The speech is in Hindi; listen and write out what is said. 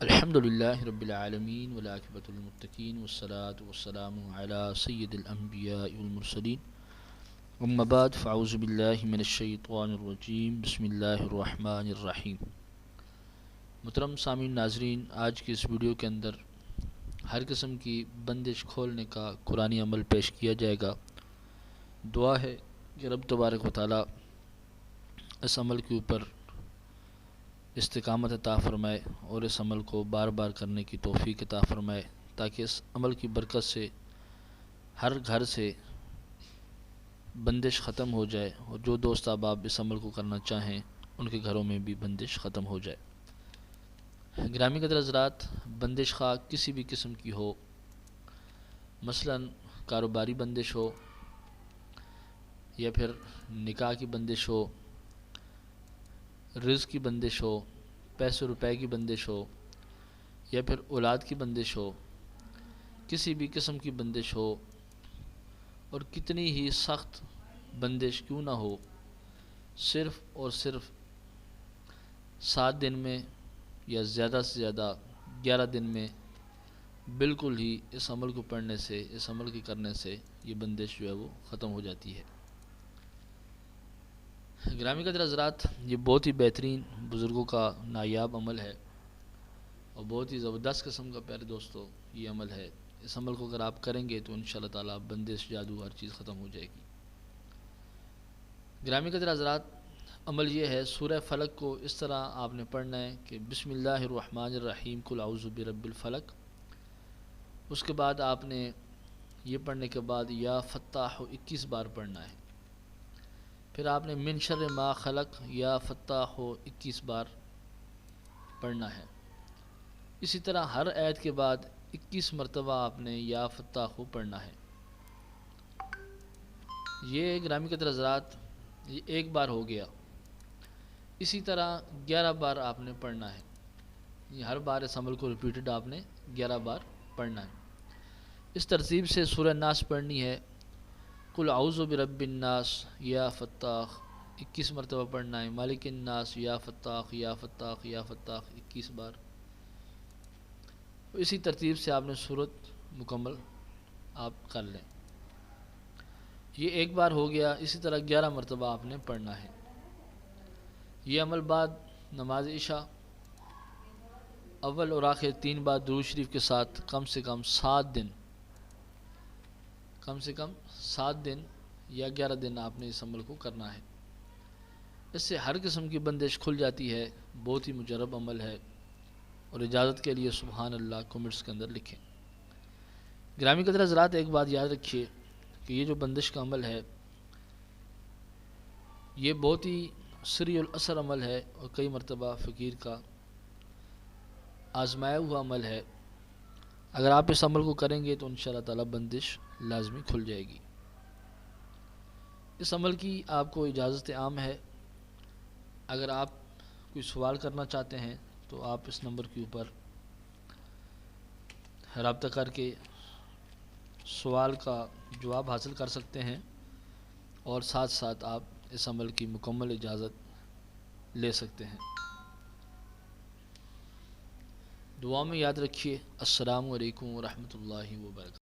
अल्हम्दुलिल्लाहि रब्बिल आलमीन वल आक़िबतुल मुत्तक़ीन वस्सलातु वस्सलामु अला सय्यिदिल अंबियाइ वल मुरसलीन अम्मा बाद फ़अऊज़ु बिल्लाहि मिनश शैतानिर रजीम बिस्मिल्लाहिर रहमानिर रहीम। मुहतरम सामीन नाज़रीन, आज की इस वीडियो के अंदर हर किस्म की बंदिश खोलने का कुरानी अमल पेश किया जाएगा। दुआ है कि रब तबारक व तआला इस अमल के ऊपर इस्तिकामत अता फ़रमाए और इस अमल को बार बार करने की तौफ़ीक़ अता फ़रमाए, ताकि इस अमल की बरकत से हर घर से बंदिश ख़त्म हो जाए और जो दोस्त अहबाब इस अमल को करना चाहें उनके घरों में भी बंदिश ख़त्म हो जाए। गिरामी कदर हज़रात, बंदिश खा किसी भी किस्म की हो, मसलन कारोबारी बंदिश हो या फिर निकाह की बंदिश हो, रिज़्क़ की बंदिश हो, पैसे रुपए की बंदिश हो या फिर औलाद की बंदिश हो, किसी भी किस्म की बंदिश हो और कितनी ही सख्त बंदिश क्यों ना हो, सिर्फ़ और सिर्फ 7 दिन में या ज़्यादा से ज़्यादा 11 दिन में बिल्कुल ही इस अमल को पढ़ने से, इस अमल के करने से ये बंदिश जो है वो ख़त्म हो जाती है। गिरामी कदर हज़रात, ये बहुत ही बेहतरीन बुज़ुर्गों का नायाब अमल है और बहुत ही ज़बरदस्त किस्म का, प्यारे दोस्तों, ये अमल है। इस अमल को अगर आप करेंगे तो इंशाअल्लाह ताला बंदिश, जादू, हर चीज़ ख़त्म हो जाएगी। गिरामी कदर हज़रात, अमल ये है, सूरह फ़लक को इस तरह आपने पढ़ना है कि बिस्मिल्लाहिर्रहमानिर्रहीम कुल औज़ु बिरब्बिल फ़लक। उसके बाद आपने ये पढ़ने के बाद या फ़त्ताह 21 बार पढ़ना है। फिर आपने मिन शर्रि मा खलक या फ़त्ताह 21 बार पढ़ना है। इसी तरह हर आयत के बाद 21 मरतबा आपने या फ़त्ताह पढ़ना है। ये गिरामी कदर हज़रात, ये एक बार हो गया। इसी तरह 11 बार आपने पढ़ना है। ये हर बार इस अमल को रिपीटेड आपने 11 बार पढ़ना है। इस तरतीब से सूरह नास पढ़नी है। कुल औज़ु बिरब्बिन नास या फ़त्ताह 21 मरतबा पढ़ना है। मालिकिन नास या फ़त्ताह या फ़त्ताह या फ़त्ताह 21 बार। इसी तरतीब से आपने सूरत मुकम्मल आप कर लें। ये एक बार हो गया। इसी तरह 11 मरतबा आपने पढ़ना है। ये अमल बाद नमाज इशा अव्वल और आखिर 3 बार दुरूद शरीफ के साथ कम से कम 7 दिन या 11 दिन आपने इस अमल को करना है। इससे हर किस्म की बंदिश खुल जाती है। बहुत ही मुजरब अमल है और इजाज़त के लिए सुबहान अल्लाह कमेंट्स के अंदर लिखें। गिरामी कदर हज़रात, एक बात याद रखिए कि ये जो बंदिश का अमल है, ये बहुत ही सरीउल असर अमल है और कई मरतबा फ़कीर का आज़माया हुआ अमल है। अगर आप इस अमल को करेंगे तो इंशाअल्लाह ताला बंदिश लाजमी खुल जाएगी। इस अमल की आपको इजाज़त आम है। अगर आप कोई सवाल करना चाहते हैं तो आप इस नंबर के ऊपर रब्ता करके सवाल का जवाब हासिल कर सकते हैं और साथ साथ आप इस अमल की मुकम्मल इजाज़त ले सकते हैं। दुआ में याद रखिए। अस्सलामु अलैकुम व रहमतुल्लाहि व बरकातहू।